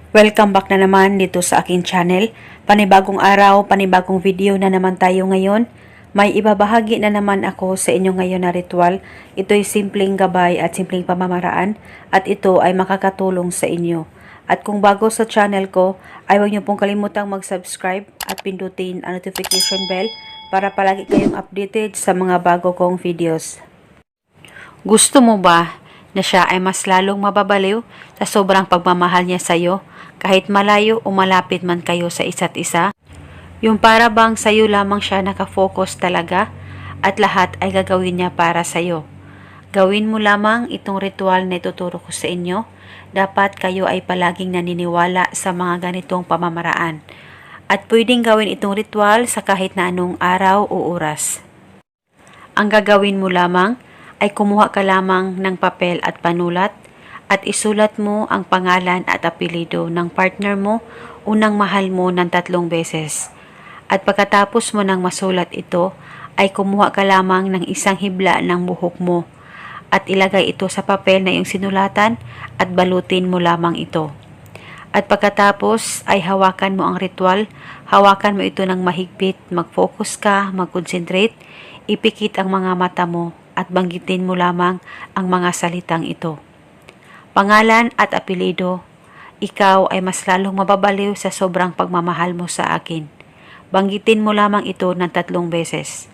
Welcome back na naman dito sa aking channel. Panibagong araw, panibagong video na naman tayo ngayon. May ibabahagi na naman ako sa inyo ngayon na ritual. Ito'y simpleng gabay at simpleng pamamaraan at ito ay makakatulong sa inyo. At kung bago sa channel ko, ay huwag niyo pong kalimutang mag-subscribe at pindutin ang notification bell para palagi kayong updated sa mga bago kong videos. Gusto mo ba na siya ay mas lalong mababaliw sa sobrang pagmamahal niya sa iyo kahit malayo o malapit man kayo sa isa't isa? Yung para bang sa iyo lamang siya nakafocus talaga at lahat ay gagawin niya para sa iyo. Gawin mo lamang itong ritual na ituturo ko sa inyo. Dapat kayo ay palaging naniniwala sa mga ganitong pamamaraan. At pwedeng gawin itong ritual sa kahit na anong araw o oras. Ang gagawin mo lamang ay kumuha ka lamang ng papel at panulat at isulat mo ang pangalan at apelido ng partner mo unang mahal mo ng 3 beses. At pagkatapos mo nang masulat ito, ay kumuha ka lamang ng isang hibla ng buhok mo at ilagay ito sa papel na iyong sinulatan at balutin mo lamang ito. At pagkatapos ay hawakan mo ang ritual, hawakan mo ito ng mahigpit, mag-focus ka, mag-concentrate, ipikit ang mga mata mo at banggitin mo lamang ang mga salitang ito. Pangalan at apelido, ikaw ay mas lalong mababaliw sa sobrang pagmamahal mo sa akin. Banggitin mo lamang ito ng 3 beses.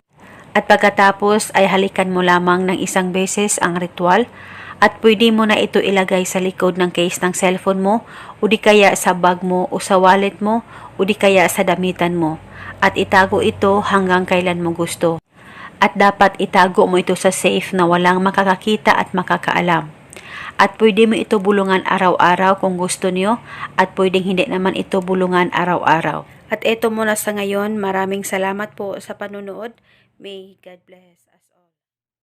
At pagkatapos ay halikan mo lamang ng 1 beses ang ritual at pwede mo na ito ilagay sa likod ng case ng cellphone mo o di kaya sa bag mo o sa wallet mo o di kaya sa damitan mo at itago ito hanggang kailan mo gusto. At dapat itago mo ito sa safe na walang makakakita at makakaalam. At pwede mo ito bulungan araw-araw kung gusto niyo at pwedeng hindi naman ito bulungan araw-araw. At eto muna sa ngayon, maraming salamat po sa panunood. May God bless us all.